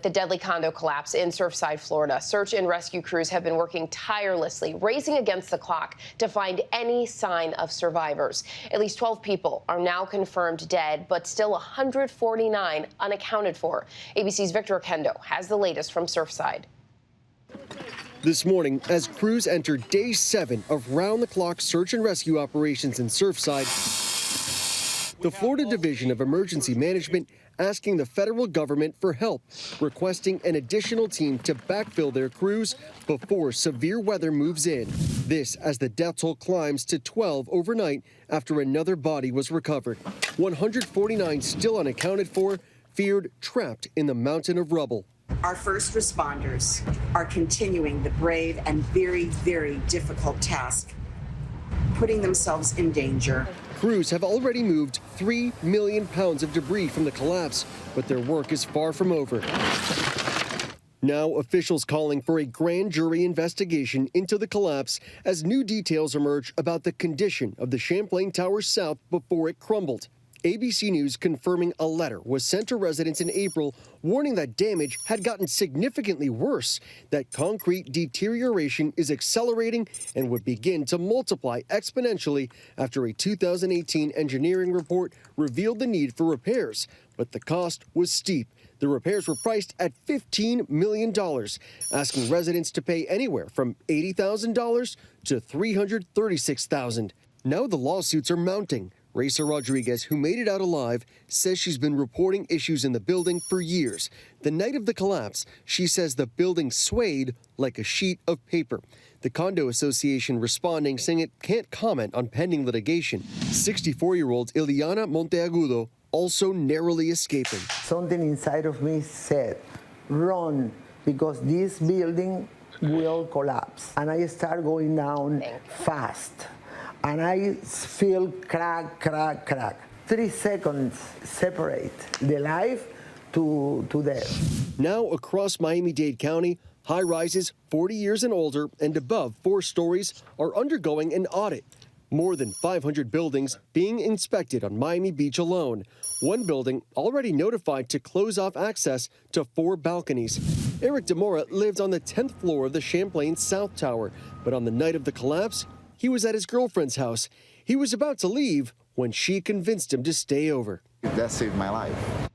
The deadly condo collapse in Surfside, Florida. Search and rescue crews have been working tirelessly, racing against the clock to find any sign of survivors. At least 12 people are now confirmed dead, but still 149 unaccounted for. ABC's Victor Oquendo has the latest from Surfside. This morning, as crews enter day 7 of round-the-clock search and rescue operations in Surfside, the Florida Division of Emergency Management asking the federal government for help, requesting an additional team to backfill their crews before severe weather moves in. This as the death toll climbs to 12 overnight after another body was recovered. 149 still unaccounted for, feared trapped in the mountain of rubble. Our first responders are continuing the brave and very, very difficult task, putting themselves in danger. Crews have already moved 3 million pounds of debris from the collapse, but their work is far from over. Now officials calling for a grand jury investigation into the collapse as new details emerge about the condition of the Champlain Tower South before it crumbled. ABC News confirming a letter was sent to residents in April warning that damage had gotten significantly worse, that concrete deterioration is accelerating and would begin to multiply exponentially after a 2018 engineering report revealed the need for repairs. But the cost was steep. The repairs were priced at $15 million, asking residents to pay anywhere from $80,000 to $336,000. Now the lawsuits are mounting. Raisa Rodriguez, who made it out alive, says she's been reporting issues in the building for years. The night of the collapse, she says the building swayed like a sheet of paper. The condo association responding, saying it can't comment on pending litigation. 64-year-old Ileana Monteagudo also narrowly escaping. Something inside of me said, run, because this building will collapse. And I start going down fast. And I feel crack, crack, crack. 3 seconds separate the life to death. Now across Miami-Dade County, high-rises 40 years and older and above 4 stories are undergoing an audit. More than 500 buildings being inspected on Miami Beach alone. One building already notified to close off access to 4 balconies. Eric DeMora lived on the 10th floor of the Champlain South Tower, but on the night of the collapse, he was at his girlfriend's house. He was about to leave when she convinced him to stay over. That saved my life.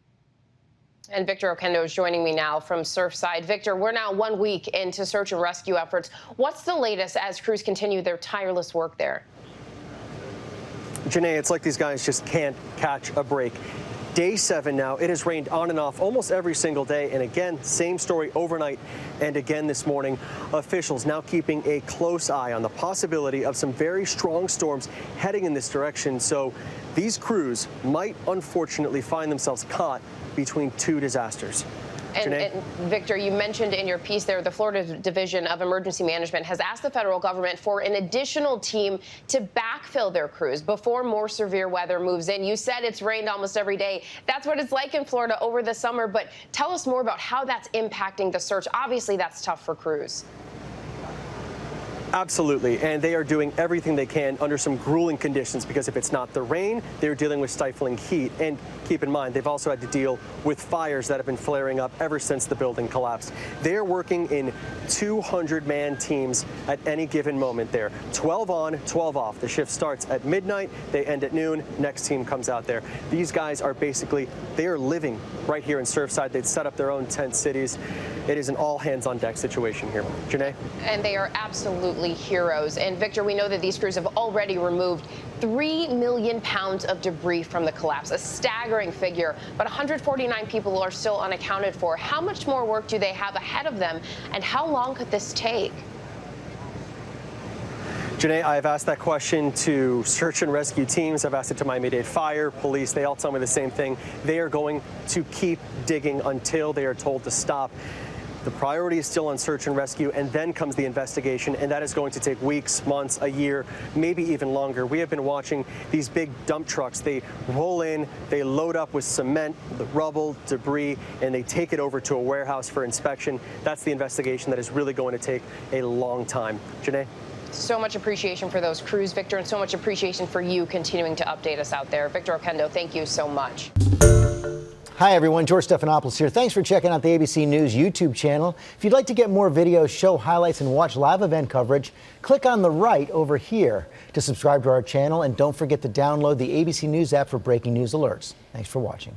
And Victor Oquendo is joining me now from Surfside. Victor, we're now 1 week into search and rescue efforts. What's the latest as crews continue their tireless work there? Janae, it's like these guys just can't catch a break. Day 7 now. It has rained on and off almost every single day. And again, same story overnight and again this morning. Officials now keeping a close eye on the possibility of some very strong storms heading in this direction. So these crews might unfortunately find themselves caught between 2 disasters. And Victor, you mentioned in your piece there, the Florida Division of Emergency Management has asked the federal government for an additional team to backfill their crews before more severe weather moves in. You said it's rained almost every day. That's what it's like in Florida over the summer. But tell us more about how that's impacting the search. Obviously, that's tough for crews. Absolutely, and they are doing everything they can under some grueling conditions, because if it's not the rain, they're dealing with stifling heat. And keep in mind, they've also had to deal with fires that have been flaring up ever since the building collapsed. They're working in 200-man teams at any given moment there. 12 on, 12 off. The shift starts at midnight, they end at noon, next team comes out there. These guys are basically, they are living right here in Surfside. They'd set up their own tent cities. It is an all-hands-on-deck situation here. Janae? And they are absolutely heroes. And Victor, we know that these crews have already removed 3 million pounds of debris from the collapse, a staggering figure, but 149 people are still unaccounted for. How much more work do they have ahead of them, and how long could this take? Janae, I've asked that question to search and rescue teams. I've asked it to Miami-Dade Fire, police. They all tell me the same thing. They are going to keep digging until they are told to stop. The priority is still on search and rescue, and then comes the investigation, and that is going to take weeks, months, a year, maybe even longer. We have been watching these big dump trucks. They roll in, they load up with cement, the rubble, debris, and they take it over to a warehouse for inspection. That's the investigation that is really going to take a long time. Janae? So much appreciation for those crews, Victor, and so much appreciation for you continuing to update us out there. Victor Oquendo, thank you so much. Hi, everyone. George Stephanopoulos here. Thanks for checking out the ABC News YouTube channel. If you'd like to get more videos, show highlights, and watch live event coverage, click on the right over here to subscribe to our channel. And don't forget to download the ABC News app for breaking news alerts. Thanks for watching.